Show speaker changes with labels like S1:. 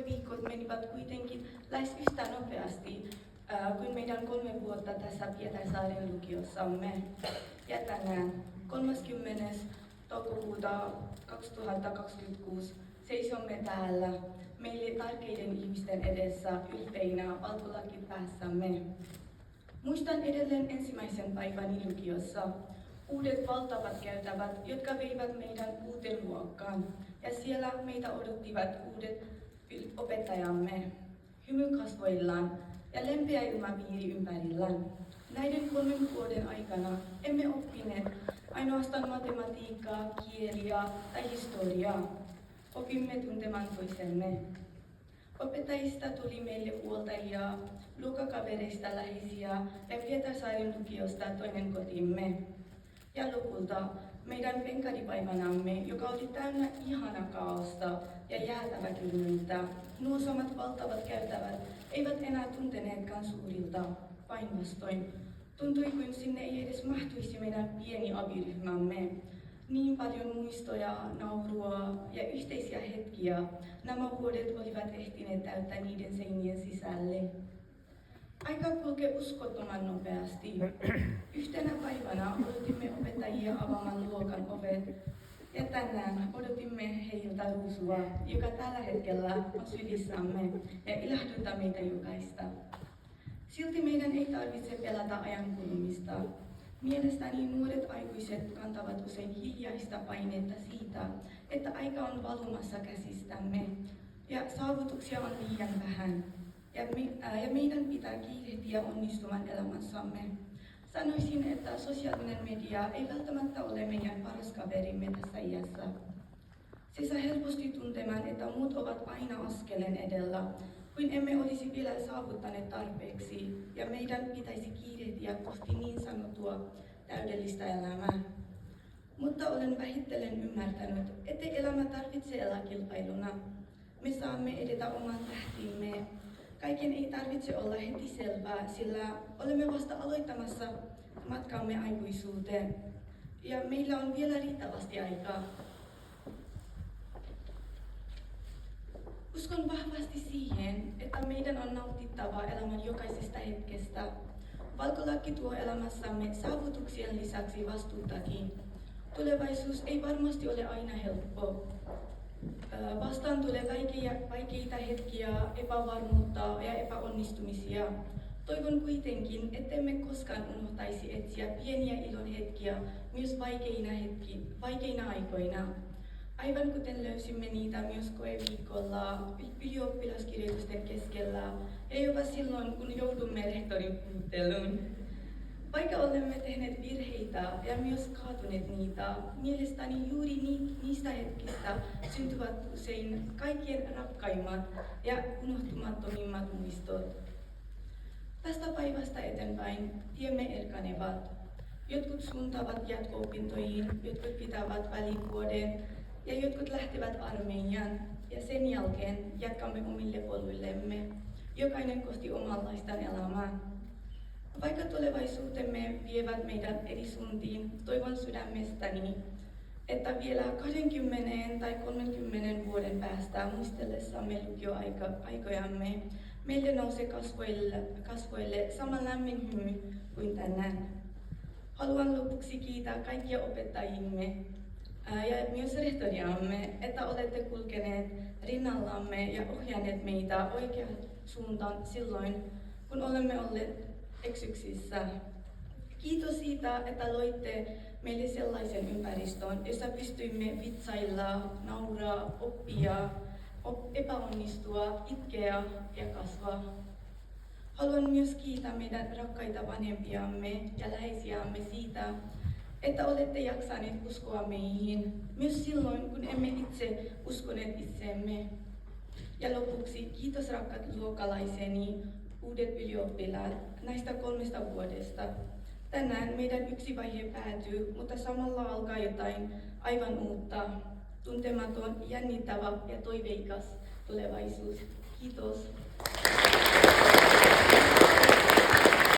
S1: viikot menivät kuitenkin lähes yhtä nopeasti kuin meidän 3 vuotta tässä Pietarsaaren lukiossamme. Ja tänään 30. toukokuuta 2026 seisomme täällä meille tärkeiden ihmisten edessä ylpeinä valkolaki päässämme. Muistan edelleen ensimmäisen päiväni lukiossa. Uudet valtavat käytävät, jotka veivät meidän uuteen luokkaan, ja siellä meitä odottivat uudet opettajamme hymy kasvoillaan ja lempeä ilmapiiri ympärillään. Näiden 3 vuoden aikana emme oppineet ainoastaan matematiikkaa, kieliä tai historiaa. Opimme tuntemaan toisemme. Opettajista tuli meille huoltajia, luokkakavereista läheisiä ja Pietarsaaren lukiosta toinen kotimme. Ja lopulta meidän penkaripäivänämme, joka oli täynnä ihana kaaosta ja jäätävä kylmyyttä, nuo samat valtavat käytävät eivät enää tunteneetkaan suurilta. Päinvastoin tuntui kuin sinne ei edes mahtuisi meidän pieni abiryhmämme. Niin paljon muistoja, naurua ja yhteisiä hetkiä nämä vuodet olivat ehtineet täyttää niiden seinien sisälle. Aika kulkee uskottoman nopeasti. Yhtenä päivänä odotimme opettajia avaamaan luokan ovet, ja tänään odotimme heiltä ruusua, joka tällä hetkellä on sylissämme ja ilahduttaa meitä jokaista. Silti meidän ei tarvitse pelätä ajan kulumista. Mielestäni nuoret aikuiset kantavat usein hiljaista painetta siitä, että aika on valumassa käsistämme ja saavutuksia on liian vähän. Ja meidän pitää kiirehtiä onnistumaan elämässämme. Sanoisin, että sosiaalinen media ei välttämättä ole meidän paras kaverimme tässä iässä. Se saa helposti tuntemaan, että muut ovat aina askeleen edellä, kuin emme olisi vielä saavuttaneet tarpeeksi, ja meidän pitäisi kiirehtiä kohti niin sanottua täydellistä elämää. Mutta olen vähitellen ymmärtänyt, ettei elämä tarvitse elää kilpailuna. Me saamme edetä oman tähtiimme. Kaiken ei tarvitse olla heti selvää, sillä olemme vasta aloittamassa matkamme aikuisuuteen, ja meillä on vielä riittävästi aikaa. Uskon vahvasti siihen, että meidän on nautittava elämän jokaisesta hetkestä. Valkolaki tuo elämässämme saavutuksien lisäksi vastuutakin. Tulevaisuus ei varmasti ole aina helppo. Vastaan tulee vaikeita hetkiä, epävarmuutta ja epäonnistumisia. Toivon kuitenkin, ettemme koskaan unohtaisi etsiä pieniä ilon hetkiä myös vaikeina aikoina. Aivan kuten löysimme niitä myös koeviikolla, ylioppilaskirjoitusten keskellä ja jopa silloin, kun joudumme rehtorin puhutteluun. Vaikka olemme tehneet virheitä ja myös kaatuneet niitä, mielestäni juuri niistä hetkistä syntyvät usein kaikkien rakkaimmat ja unohtumattomimmat muistot. Tästä päivästä eteenpäin tiemme erkanevat. Jotkut suuntaavat jatko-opintoihin, jotkut pitävät välivuoden ja jotkut lähtevät armeijaan, ja sen jälkeen jatkamme omille poluillemme, jokainen kohti omanlaistaan elämää. Vaikka tulevaisuutemme vievät meidän eri suuntiin, toivon sydämestäni, että vielä 20 tai 30 vuoden päästä muistellessamme lukioaikojamme, meille nousee kasvoille sama lämmin hymy kuin tänään. Haluan lopuksi kiittää kaikkia opettajimme ja myös rehtoriamme, että olette kulkeneet rinnallamme ja ohjanneet meitä oikeaan suuntaan silloin, kun olemme olleet eksyksissä. Kiitos siitä, että loitte meille sellaisen ympäristön, jossa pystyimme vitsailla, nauraa, oppia, epäonnistua, itkeä ja kasvaa. Haluan myös kiittää meidän rakkaita vanhempiamme ja läheisiämme siitä, että olette jaksaneet uskoa meihin, myös silloin, kun emme itse uskoneet itseemme. Ja lopuksi kiitos rakkaat luokkalaiseni, uudet ylioppilaat, näistä 3 vuodesta. Tänään meidän yksi vaihe päätyy, mutta samalla alkaa jotain aivan uutta, tuntematon, jännittävä ja toiveikas tulevaisuus. Kiitos.